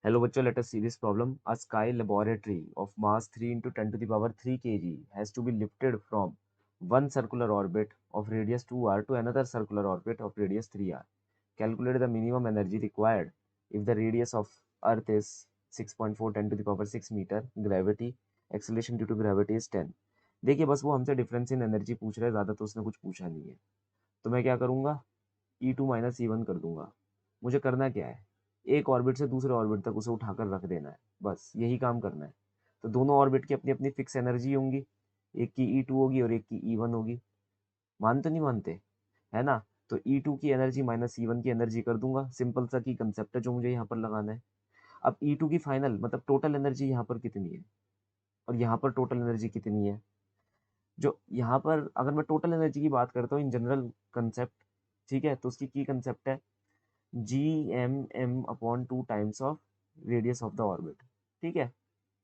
Hello बच्चों, let us see this problem. A sky laboratory of mass 3 into 10 to the power 3 kg has to be lifted from one circular orbit of radius 2r to another circular orbit of radius 3r. Calculate the minimum energy required if the radius of Earth is 6.4 10 to the power 6 meter, gravity, acceleration due to gravity is 10. देखिए बस वो हमसे difference in energy पूछ रहे हैं, ज़्यादा तो उसने कुछ पूछा नहीं है। तो मैं क्या करूँगा, E2 माइनस E1 कर दूंगा। मुझे करना क्या है, एक ऑर्बिट से दूसरे ऑर्बिट तक उसे उठाकर रख देना है, बस यही काम करना है। तो दोनों ऑर्बिट की अपनी अपनी फिक्स एनर्जी होंगी, एक की E2 होगी और एक की E1 होगी। मानते नहीं मानते, है ना? तो E2 की एनर्जी माइनस E1 की एनर्जी कर दूंगा, सिंपल सा की कंसेप्ट है जो मुझे यहाँ पर लगाना है। अब E2 की फाइनल मतलब टोटल एनर्जी यहाँ पर कितनी है और यहाँ पर टोटल एनर्जी कितनी है। जो यहाँ पर अगर मैं टोटल एनर्जी की बात करता हूँ इन जनरल कंसेप्ट, ठीक है, तो उसकी की कंसेप्ट है G M M upon 2 times of radius of the orbit. ठीक है,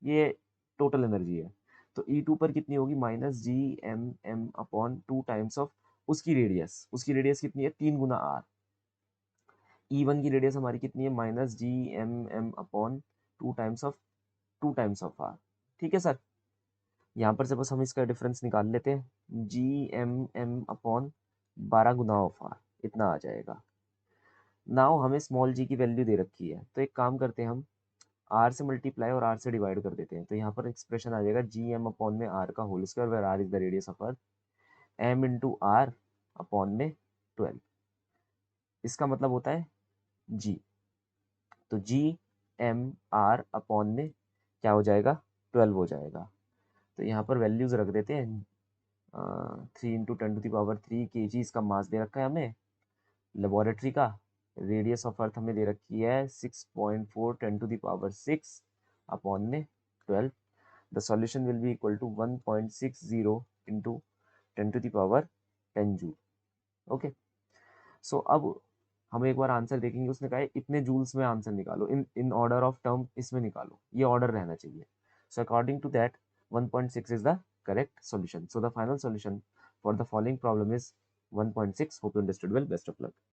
ये टोटल एनर्जी है। तो E2 पर कितनी होगी, minus G M M upon 2 times of उसकी रेडियस कितनी है, 3 गुना r। E1 की रेडियस हमारी कितनी है, minus G M M upon 2 times of r। ठीक है सर, यहाँ पर से बस हम इसका डिफरेंस निकाल लेते हैं, जी एम एम अपॉन 12 गुना ऑफ r, इतना आ जाएगा। नाउ हमें स्मॉल जी की वैल्यू दे रखी है, तो एक काम करते हैं, हम आर से मल्टीप्लाई और आर से डिवाइड कर देते हैं। तो यहाँ पर एक्सप्रेशन आ जाएगा जी एम अपॉन में आर का whole square, where R is the radius of earth, M into R upon में 12। इसका मतलब होता है जी, तो जी एम आर अपॉन में क्या हो जाएगा, 12 हो जाएगा। तो यहाँ पर वैल्यूज रख देते हैं, 3 × 10⁻³ इसका मास दे रखा है हमें लेबोरेटरी का। रेडियस ऑफ अर्थ हमें दे रखी है 6.4 10⁻6 अपॉन में 12। The solution will be equal to 1.60 into 10⁻10 joule. Okay, so अब हम एक बार आंसर देखेंगे, उसने कहा है इतने जूल्स में आंसर निकालो, इन ऑर्डर ऑफ टर्म इसमें निकालो, ये ऑर्डर रहना चाहिए। So according to that 1.6 is the correct solution. So the final solution for the following problem is 1.6. Hope you understood well. Best of luck.